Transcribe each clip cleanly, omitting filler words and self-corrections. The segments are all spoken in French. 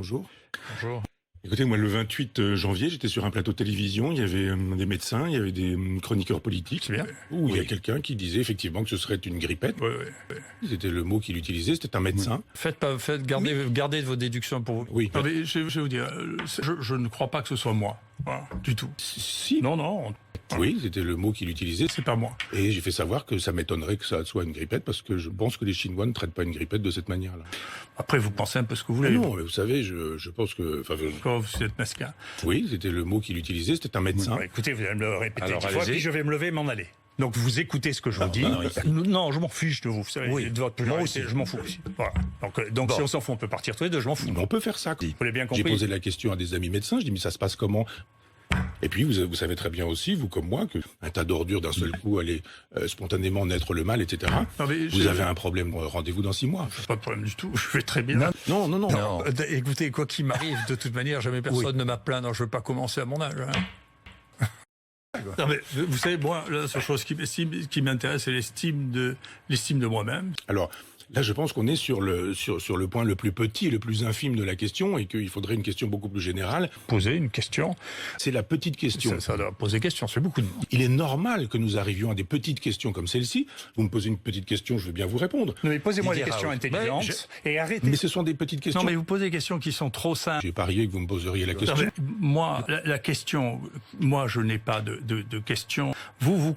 bonjour. Bonjour. Écoutez, moi, le 28 janvier, j'étais sur un plateau de télévision, il y avait des médecins, il y avait des chroniqueurs politiques, C'est bien. où il y a quelqu'un qui disait effectivement que ce serait une grippette. Oui. C'était le mot qu'il utilisait, c'était un médecin. Gardez vos déductions pour vous. Oui. Non, mais je vais vous dire, je ne crois pas que ce soit moi. Voilà, du tout. Si. Non, Oui, c'était le mot qu'il utilisait. c'est pas moi. Et j'ai fait savoir que ça m'étonnerait que ça soit une grippette, parce que je pense que les Chinois ne traitent pas une grippette de cette manière-là. Après, vous pensez un peu ce que vous voulez. Non, mais vous savez, je pense que... Quand vous êtes mesquin. Oui, c'était le mot qu'il utilisait, c'était un médecin. Bon, écoutez, vous allez me le répéter Alors, 10 fois, allez-y. puis je vais me lever et m'en aller. Donc vous écoutez ce que je vous dis. Non, je m'en fiche de vous. Vous savez, Oui, de votre moi pluralité, aussi. je m'en fous aussi. Voilà. Donc si on s'en fout, on peut partir tous les deux, je m'en fous. Mais on peut faire ça. Vous l'avez bien J'ai compris. posé la question à des amis médecins, je dis mais ça se passe comment? Et puis vous savez très bien aussi, vous comme moi, qu'un tas d'ordures d'un seul coup allait spontanément naître le mal, etc. Non, mais Vous avez un problème, rendez-vous dans 6 mois. Pas de problème du tout, je vais très bien. Non. Non. Écoutez, quoi qu'il m'arrive, de toute manière, jamais personne ne m'a plaint. Non, je ne veux pas commencer à mon âge. Hein. Non, mais, vous savez, moi, la seule chose qui m'intéresse, c'est l'estime de moi-même. Alors là, je pense qu'on est sur le point le plus petit et le plus infime de la question, et qu'il faudrait une question beaucoup plus générale. Poser une question, C'est la petite question. ça doit poser question, c'est beaucoup de mots. Il est normal que nous arrivions à des petites questions comme celle-ci. Vous me posez une petite question, je veux bien vous répondre. Non, mais posez-moi des Didier questions Raoult. intelligentes et arrêtez. Mais ce sont des petites questions. Non, mais vous posez des questions qui sont trop simples. J'ai parié que vous me poseriez la question. Non, mais moi, la question, moi, je n'ai pas de question. Vous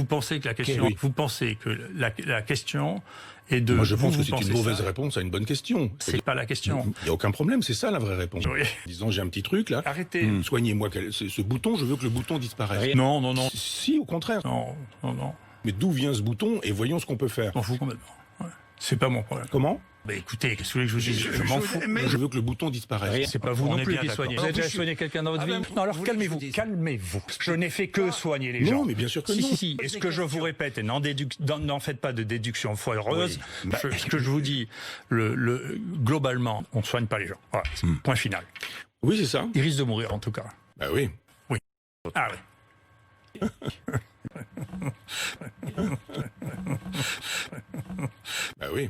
pensez que la question, Oui. vous pensez que la question est de. Moi, je pense que vous c'est une pensez mauvaise ça. réponse à une bonne question. C'est pas la question. Il n'y a aucun problème, c'est ça la vraie réponse. Oui. Disons, j'ai un petit truc là. Arrêtez. Soignez-moi ce bouton, je veux que le bouton disparaisse. Non. Si, au contraire. Non. Mais d'où vient ce bouton et voyons ce qu'on peut faire. Je m'en fous complètement. Ouais. C'est pas mon problème. Comment? Mais écoutez, qu'est-ce que vous voulez que je vous dise? Je m'en fous. Je veux que le bouton disparaisse. C'est pas vous On non est plus bien qui d'accord. soignez. Non, Vous avez déjà je- soigné quelqu'un dans votre vie? Non, alors calmez-vous. Calmez-vous. Je n'ai fait que soigner les gens. Non, mais bien sûr que non. Si. Et ce que je vous répète, et n'en faites pas de déduction foireuse, ce que je vous dis, globalement, on ne soigne pas les gens. Voilà, point final. Oui, c'est ça. Ils risquent de mourir, en tout cas. Bah oui. Ah oui. Bah oui.